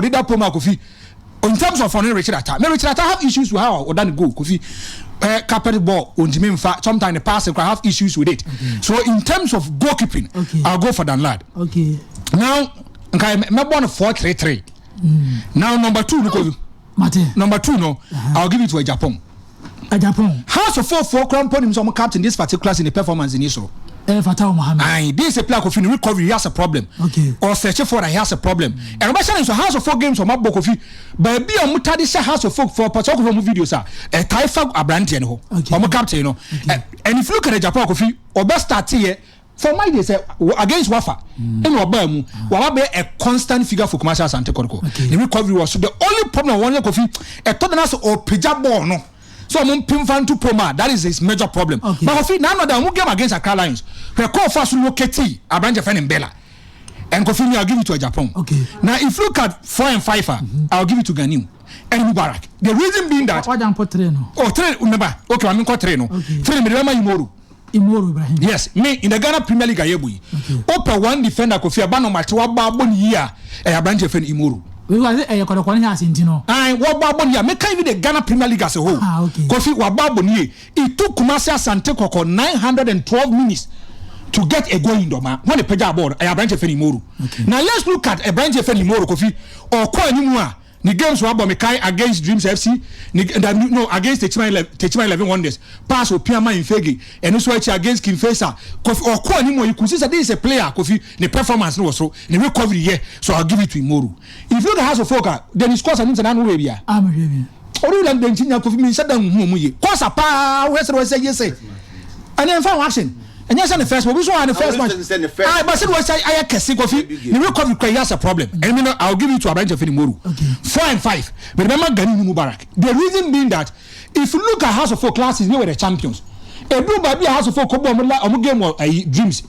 did that promo Kofi. In terms of foreign Richard Atta, Richard Atta have issues with how or done go Kofi. Carpet ball on Jimmy sometimes in the past I have issues with it. Okay. So in terms of goalkeeping, I'll go for Dan Lad. Okay. Now, I'm born 4-3-3. Now number 2, number 2, no, I'll give it to a Japan. A Japan. House of 4 crown podiums on captain this particular in the performance in Israel. Fatah Mohammed. This is a player of recovery, he has a problem. Okay. Or searching for he has a problem. And I'm saying so House of 4 games on my book of you. But be a mutadi House of 4 for particular videos are a Taifa Abrantian ho. Or my captain, you know. And if you look at the Japan of you, or best start here. For my days against Wafa, in Wabamu, Wababe a constant figure for commercial Asante Kotoko. The recovery was the only problem. One coffee a Todanas or Pijabo no. So I'm Pimfan to Poma. That is his major problem. Okay. But Kofi now that we game against Accra Lions, we call first locate a branch of in Bella, and Kofi I'll give it to a Japan. Okay. Now if you look at 4 and 5, I'll give it to Ghanaian and Mubarak. The reason being that what don't put Treno. Oh, Treno, remember? Okay, I'm in Treno. Treno, remember Imoru. Ibrahim. Yes, me in the Ghana Premier League ayebui. Open one defender Kofi Abano Matwa Babon year a branch of Imoru. We was a Kotoko has in Tino. I what Babon year make even the Ghana Premier League as a whole. Kofi Wababon ye. It took Kumasi Asante Koko 912 minutes to get a goal in Doma. When the Peja board a branch of Imoru. Now let's look at a branch of Imoru Kofi or Kwa Nimua. The games were Mekai against Dreams FC, no against Techma 11 Wonders, pass or Piama in Fegi, and also against Kim Fesa. Or Kwanimo, you could see that this is a player, Kofi, the performance was so, the recovery here, so I'll give it to Imoru. If you don't have a focus, then it's cause an international Arabia. I'm Arabian. Or you don't think Kofi means that Mumuye. Cause a power, Western say yes, and then found action. And yes, on the first one, we saw on the first one. But said was I can see Kofi. The recovery has a problem. And I'll give you to a branch of Imoru. 4 and 5. But remember Ghanaian Mubarak. The reason being that if you look at House of 4 classes, they were the champions. A blue baby House of 4 game or Dreams.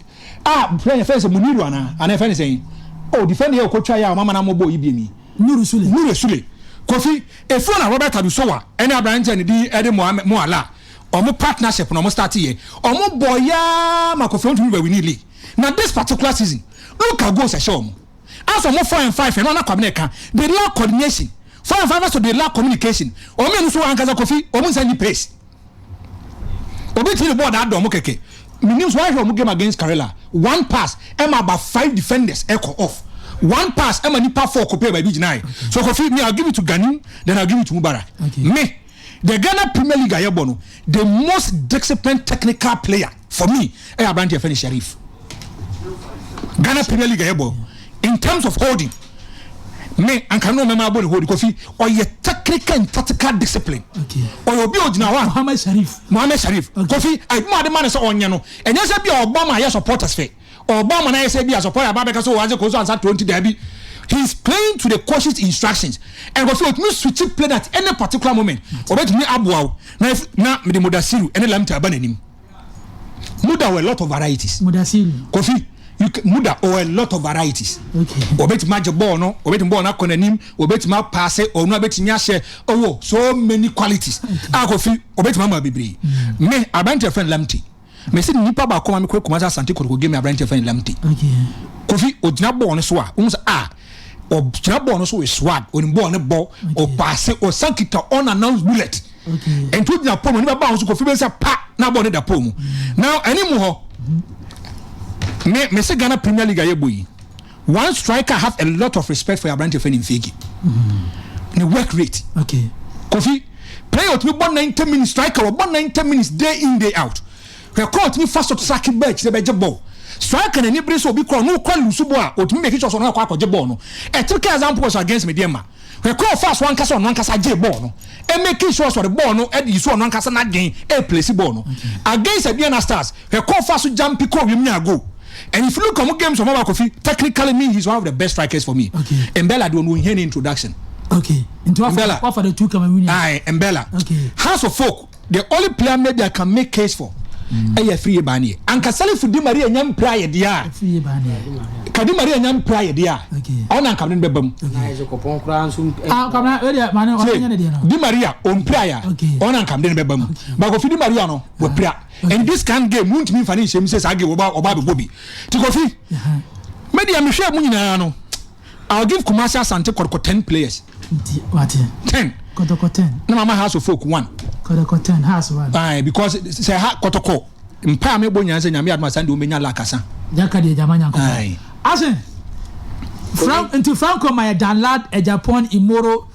Playing first Muniru and a friend saying, oh, defend here, coach, Mama Namobo, Ibimi. Nurusule. Kofi, a friend of Robert Adusowa, and a branch and the Eddie Moala. Omo partnership no mo start here omo boya makofon to we need league now this particular season look at goals show mo as omo 4 and 5 and na kwabneka they lack coordination 4 and 5 so they lack communication omo nso ankaza Kofi omo send pace obi ti the board that omo keke means why omo game against Karela one pass Emma about 5 defenders echo off one pass Emma nipa 4 compare by Bijinai so Kofi me I'll give it to Ghanaian then I'll give it to Mubarak me the Ghana Premier League ayebono the most disciplined technical player for me is Asante FM Sharif. Ghana Premier League ayebo in terms of holding me and can no remember about hold Kofi or your technical and tactical discipline. Or your build now Mohammed Sharif. Kofi I the man is on no and yes be Obama yes supporters fair. Obama na yes be supporter Babeka so was go answer 20 derby. He's playing to the coach's instructions and Kofi it means switch play at any particular moment. Obet me abuaw na me the Mudasiru and lam ta banenim. Muda were a lot of varieties. Mudasiru. Kofi you Muda or a lot of varieties. Okay. Obet ma ball no, obet ball na konanim, obet ma pass or no obet nya share. Oh, so many qualities. Kofi obet ma bebre. Me Asante FM lamti. Me say nipa ba ko ma me ko Kumasi Asante Kotoko game Asante FM lamti. Okay. Kofi odina ball no so a or Jabon so is swag or born a ball or pass or sankita unannounced bullet. Okay. And to the poem never bounce to confidence a pa now bonnet the poem. Now anymore me Ghana Premier League ayeboy. One striker have a lot of respect for your branch of in Figi. The work rate. Okay. Kofi play out me 90 minutes striker or 90 minutes day in day out. We call me fast to sack it back the ball. Strike and anybody so be called no call Lusuboa or to make it also not quite a bono. A typical example was against Mediama. We call fast one cast on one cast a J bono. And making sure for the bono and you saw one cast not gain a place bono. Against a Biana Stars, we call fast to jump pico with me a go. And if you look at games of Mama Kofi, technically me he's one of the best strikers for me. Okay. And Bella don't win any introduction. Okay. Into Bella for the two Cameroonians. Aye, and Bella. Okay. House of Folk, the only player maybe I can make case for. Aya free bani anka sale fudi Maria nyam prayer dia free bani kadi Maria nyam prayer dia ona anka den bebam na je kopon kra nsum kamna we dia mane ona nya ne dia no di Maria on prayer ona anka den bebam ba ko fudi Maria no we prayer and this can game won't mean finish him says age oba be bobi ti ko fi media me hwe mu nyina no I'll give Kumasi Asante Kotoko 10 players. What? 10. Kotoko 10. No, Mama House of Folk 1. Kotoko 10 has 1. Aye, because say Kotoko. Mpa me bonya nse nyame adma sande o menya lakasa. Jaka de jamanya ko. Aye. Asen. Franco my Danlad a Japan Imoro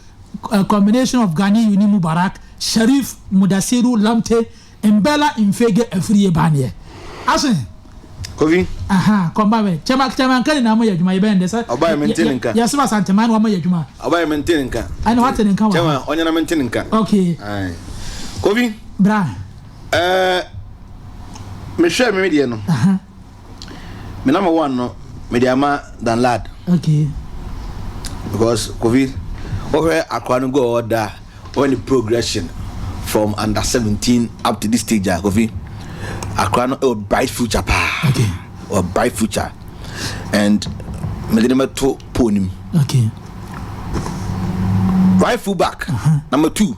combination of Gani Uni Mubarak, Sharif Mudasiru Lamte, Mbella Infege Efriye Banye. Asen. Kovi. Aha, komba chama kan na mo yadwuma ye bende sa. Oba maintain nka. Yes ba Asante man wa mo yadwuma. Oba maintain nka. Ana wate nka wa. Chama onya na maintain nka. Okay. Aye. Kovi. Bra. Me share me media no. Aha. Me number 1 no, media ma than lad. Okay. Because Kovi over Accra no go order when the progression from under 17 up to this stage Kovi. Accra no a bright future pa. Okay. Or bright future. And me number 2 ponim. Okay. Right full back. Number 2.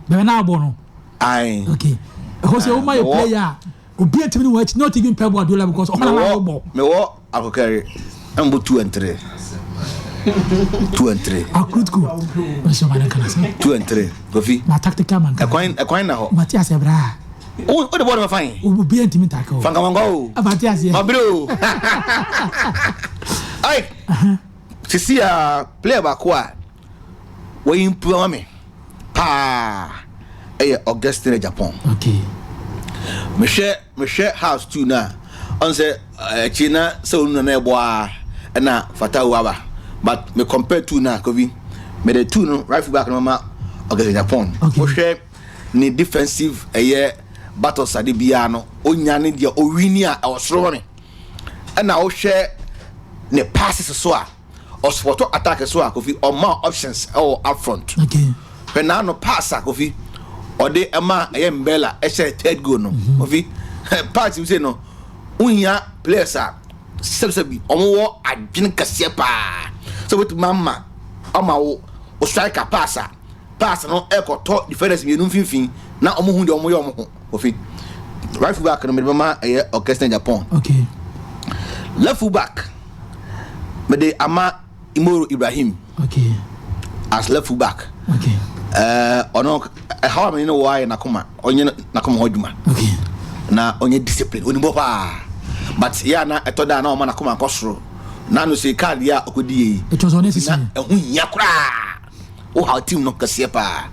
Be na abono. Aye. Okay. Jose o my player. Obi atimi watch not even Pep Guardiola because o na wo. Me wo akokari. Ambo 2 and 3. 2 and 3. Akutku. O so bana kana say. 2 and 3. Kofi. Na tactical man. Ekwan na ho. Matias Ebra. O the board me fine. Obi atimi tako. Fanga wango. Matias ye. My bro. Ai. Sisi player ba kwa. We improve me. Pa. Augustine Japan. Okay. Me share house too na. On say China so no na boa na fatawa. But me compare to na Kovi. Me the two no right back no ma Augustine Japan. Okay. Share ni defensive battle sade bia no onya ne dia owini a osoro ne. Na o share ne passes so a or support attack so a Kovi or more options up front. Okay. When now no pass a Kovi or de ama Mbella third goal no Kovi party we say no unya players are sebi omo adwin kase pa so with mama ama wo striker pass no ekoto defenders me no finfin na omo hu de omo ye omo ho Kovi right full back no me mama Augustine Japan. Okay. Left full back me de ama Imoro Ibrahim. Okay. As left full back. Okay. Ono how many know why nakoma onye nakoma hoduma. Okay. Na onye discipline onimbo pa. But ya na etoda na o ma nakoma kosoro. Na no say card ya okodi. It was unnecessary. Na ehu nya kura. O how team no kase pa.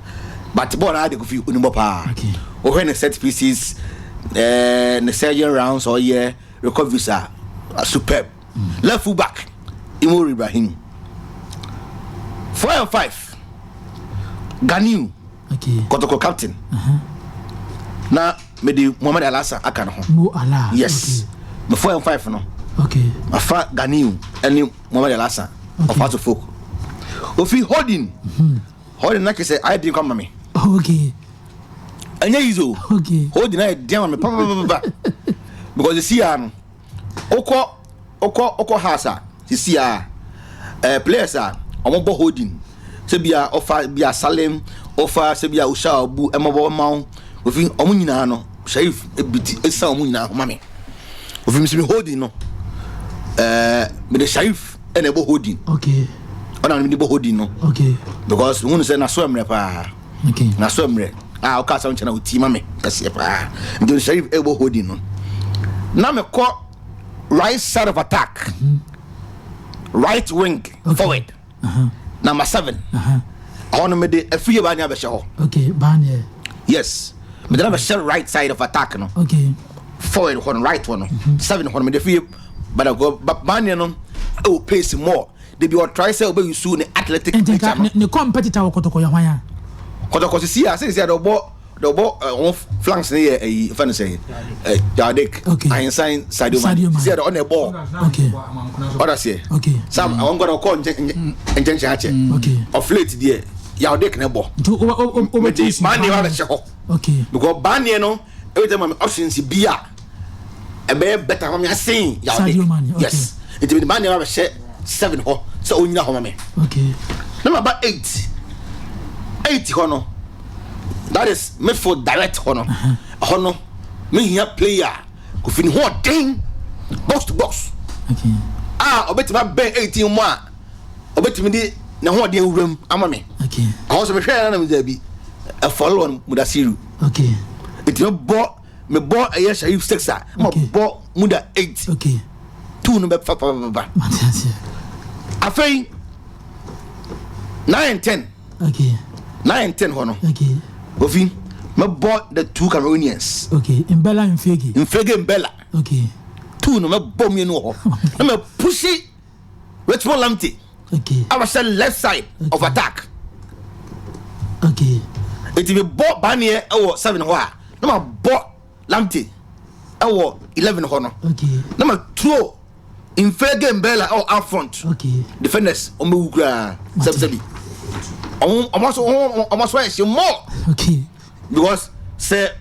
But ball na de go fi onimbo pa. Okay. O when the set pieces the second rounds or year recoveries are superb. Left full back Imoro Ibrahim. 4 and 5 Ganiu. Okay. Kotoko captain. Na me di Muhammad Alasa aka no ho. Mo ala. Yes. Me 4 and 5 no. Okay. Ma fa Ganiu and Muhammad Alasa of House of Folk. Ofi holding. Holding na ke say I didn't come me. Okay. Anya izo. Okay. Holding na dem me pa. Because you see am oko house you see players omo bo holding. Se bia offer bia Salem offer se bia Usha Obu emabo maun ofi omo nyina no Sharif ebiti esa omo nyina ho mame ofi mi holding no me the Sharif ene bo holding. Okay. Ona me bo holding no. Okay. Because who say na so emre pa. Okay. Na so emre o ka sa nchana uti mame kase pa ndio Sharif ebo holding no. Na me call right side of attack. Right wing forward. Number 7. I want to make the free banya be show. Okay, banya. Yes. Me dey share right side of attack no. Okay. Forward one, right one. 7 one me dey free but I go banya no o pace more. They be what try say obey you soon athletic nature no. Ne competitor Kotoko ya hwan ya. Kotoko see say the ball on flanks near a fan say Yardik. Okay. I sign Sadio Man. See on the ball. Okay. What say? Okay. Sam I want to call and Okay. Of late there. Yardik na ball. Man you have a show. Okay. Because Banya no every time I'm options beer. A better I'm saying Sadio Man. Okay. Yes. It will be man you have a share 7 ho. So on your home. Okay. Number about 8. 8 hono. That is midfield direct hono. Hono. Me here player. Go fin ho ding. Box to box. Okay. Obeti ma ben 18 mois. obetimi di na ho de wuram ama me okay also me hwe na me da bi a follow on Mudasiru okay it me bo a year Sharif 6 a mo bo Muda 8 okay 2 no be fa Matias afei 9 10 okay 9 10 hono okay ofi me bo the 2 Cameroonians okay Mbella Mbella okay 2 no me bo me no ho na me push Richmond Lamptey okay I was left side of attack okay it be bo banier e wo 7 ho a na ma bo Lamptey e wo 11 ho no okay na ma throw in fair game Bella or out front okay defenders o me wukra sebi almost why she more okay because say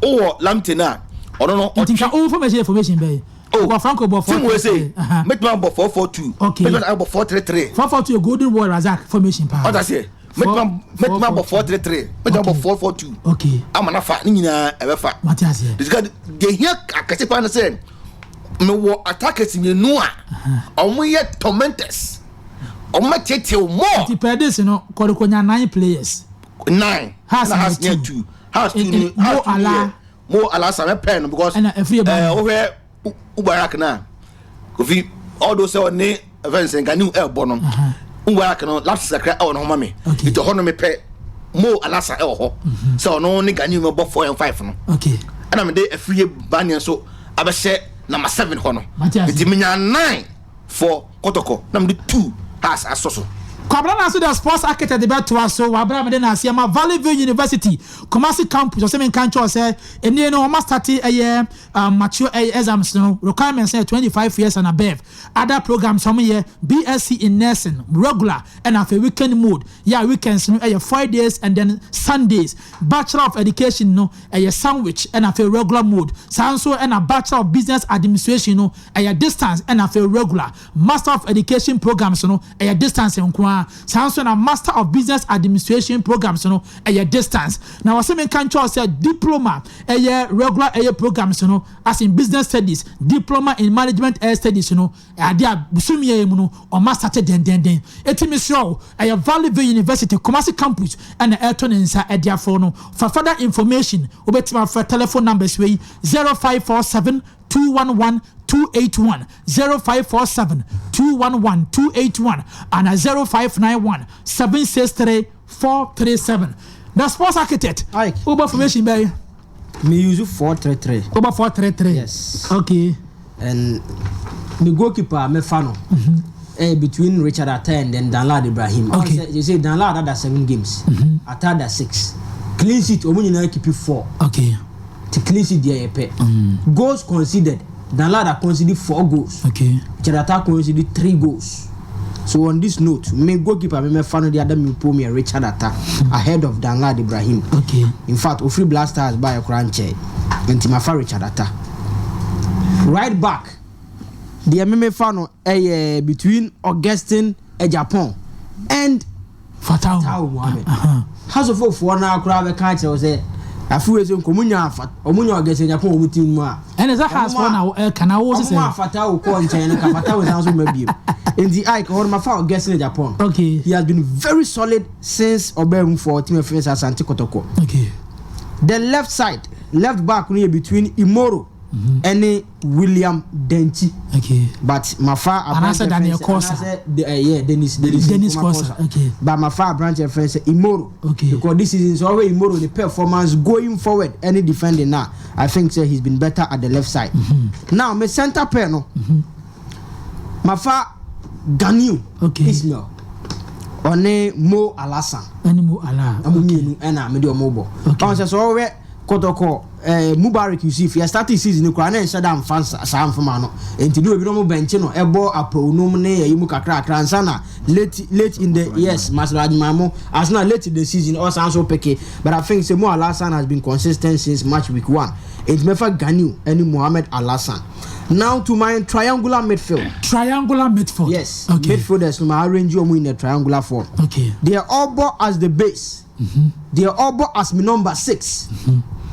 oh Lamptey na ono no o tinka information be oh Franco bo for we say make man bo 442 okay make man bo 433 442 a golden boy Razak formation pa what I say make man bo 433 make man bo 442 okay amana fa ni nyina e be fa Matias this guy dey here akase pa na say me wo attackers me no a omo ye tormentors omo tete more the pedis no Kotoko nya 9 players 9 has near 2 has 2 mo ala sa me pen because Ubarak na Kofi all those ne events and Ganu bono Ubarak no last sakra e no mame it ho no me pe mo alasa e ho so no ne Ganu me bo 4 and 5 no okay ana me dey afrie banian so abehye number 7 ho no it minya 9 for Kotoko na me 2 has asoso Kwabra na so the sports architect the bet to us so wabra me dey na Asiama Valley View University Kumasi campus so me kan cho say eni no ma start mature exams no requirements 25 years and above other programs some year BSc in nursing regular and after weekend mode weekends no 4 days and then Sundays Bachelor of Education no sandwich and after regular mode so and a Bachelor of Business Administration no distance and after regular Master of Education programs no distance Sounds a Master of Business Administration programs no distance. Now was me can say diploma regular programs no as in business studies, diploma in management studies no dia busumi mu no or master den. Etimi so Valley View University Kumasi campus and Ayrton Nsa edia for no. For further information, obetima for telephone numbers we 0547 211 281 0547 211 281 and 0591 763 437. The sports architect. Uber formation by me use 433. Uber 433. Yes. Okay. And the goalkeeper me fano. Between Richard Atta and then Danlad Ibrahim. Okay. You say Danlad had 7 games. Atta had 6. Clean sheet Omunina keep you 4. Okay. To clean sheet there goals conceded. Danlad conceded 4 goals. Okay. Richard Atta conceded 3 goals. So on this note, me goalkeeper me fan the other me pull me Richard Atta ahead of Danlad Ibrahim. Okay. In fact, Ofri Blasters by a crunch and my fan Richard Atta. Right back. The MMA fan between Augustine Japan and Fatau Mohammed. House of 4 now crowd can't say I feel so Comunia Augustine Japan team. And as a house for now, can I also say Fatau China Fatau is also maybe. In the eye, my father guessing in Japan. Okay. He has been very solid since Obem for team of friends Asante Kotoko. Okay. The left side, left back near between Imoro and William Denchi. Okay. But my father and I said Daniel Kosa. Dennis Kosa. Okay. But my father branch of friends Imoro. Okay. Because this is always Imoro the performance going forward. Any defending now, I think he's been better at the left side. Now my center pair no. My father Ganu, okay. Ismail, one Mo Alasan, Mo Allah, Amuninu, and a medium mobile. Okay, so we Kotoko, Mubarak, you see, if you started season, you can't shut down fans, Sam Famano, and to do a no benchino, a bo a pro nomine, you muka crack, Ransana, late in the yes, Master Mamo, as not late in the season, or sounds so picky, but I think Mo Alasan has been consistent since match week 1. It's Mefa Ganu, and Mohamed Alasan. Now to my triangular midfield. Triangular midfield. Yes. Okay. Midfielders from my arrange you in a triangular form. Okay. They are all as the base. They are all as my number 6.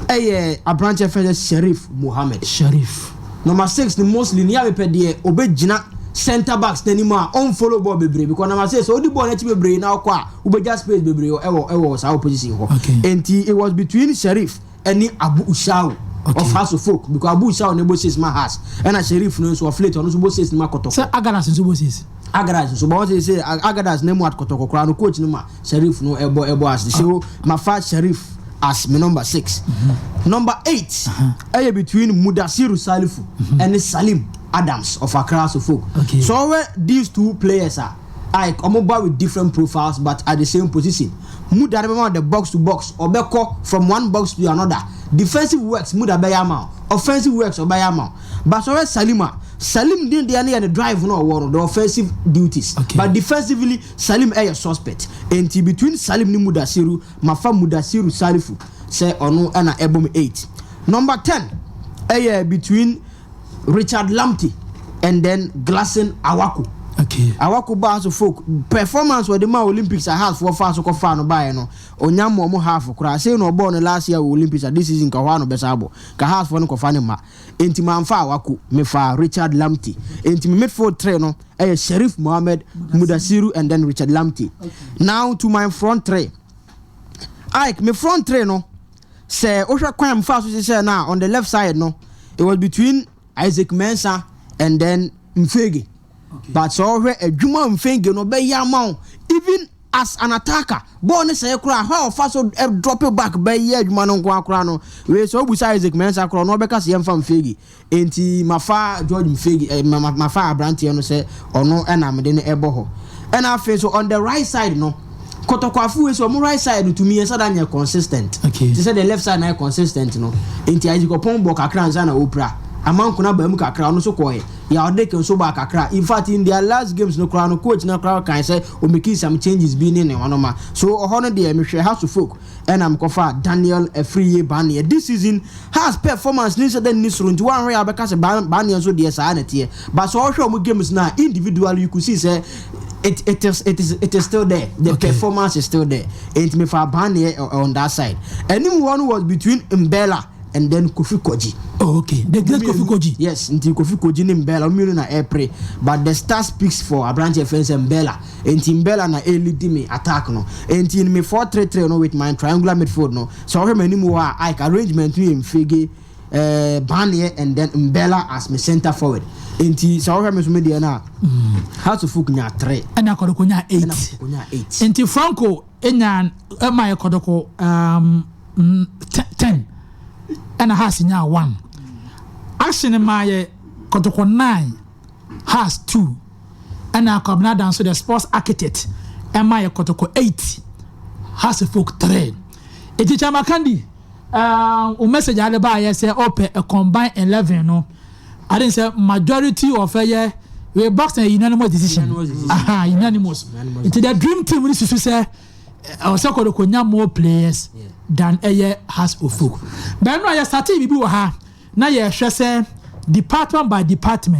A branch of Sheriff Mohammed. Sheriff. Number 6, the most linear pe de obejina center backs anymore on follow ball bebre because na say so the ball na bebre na kwa ubeja space bebre ewo sa opposition ho and it was between Sheriff and Abu Ushao of House of Folk because Abu Ushao ne bosses ma has and Sheriff no so affiliate on so bosses ma Kotoko say Agadas so bosses Agadas so but say Agadas name what Kotoko kra no coach no ma Sheriff no ebo as so my first Sheriff as my number 6 number 8 between Mudasiru Salifu and Salim Adams of Accra Folk. So where these two players are Omoba with different profiles but at the same position. Muda remember the box to box or beko from one box to another. Defensive works Muda Bayama, offensive works or Bayama. But so where Salim didn't the drive no war the offensive duties. But defensively Salim a suspect. And between Salim ni Mudasiru, Mafa Mudasiru Salifu say ono and Ebom 8. Number 10 between Richard Lamptey and then Glasson Awaku. Awaku ba so folk performance with the Olympics I have for fast so far no buy no onyamo mo half kra say no born last year Olympics this season ka hwa no besabo ka half for no kofa ne ma enti manfa Awaku me fa Richard Lamptey enti me midfield three no Sheriff Mohammed Mudasiru and then Richard Lamptey. Now to my front three me front three no say ohwa kwan fa so say now on the left side no it was between Isaac Mensah and then Mfege. But so where a Juma Mfege no be yamau even as an attacker born say kra how fast so drop it back be ye Juma no kra no we so busa Isaac Mensah kra no be ka se yemfa Mfege enti mafa George Mfege mafa Abrantie no say ono na me de ne ebo ho and afi so on the right side no Kotoko afu so mo right side to me say that consistent to say the left side na consistent no enti aji ko pombo kakra nza na opera amanko na ba mu kakra no so koye ya odeke so ba kakra in fact in their last games no kra no coach na kra kan say o make some changes bi ni one ma so oho no de me hwe House of Folk and am kofa Daniel Efriye Bane this season has performance ni say den ni suru nti one way abeka say Bane so de sa na tie but so hwe mo games na individually you could see say it is still there the performance is still there it me for Bane on that side and one was between Mbella and then Kofi Koji. The great Kofi Koji. Yes, until Kofi Koji ni Mbella umiru na airplay but the star speaks for Abrantie fence Mbella and Mbella na lead me attack no and in me 4-3-3 no with my triangular midfield no so how many more I arrangement with Mfege Bane and then Mbella as my center forward enti so how me so me dey na House of Folk nya 3 and Kotoko nya 8 enti Franco enya my Kotoko 10 and has nya 1 action my Kotoko 9 has 2 and Akabna dance so the sports architect and my Kotoko 8 has a Folk 3 it is Makandi message I buy say open a combined 11 no I didn't say majority of we box a unanimous decision unanimous it is the dream team we say also Kotoko more players than House of Folk but no I started bibi wa ha na ye hwe say department by department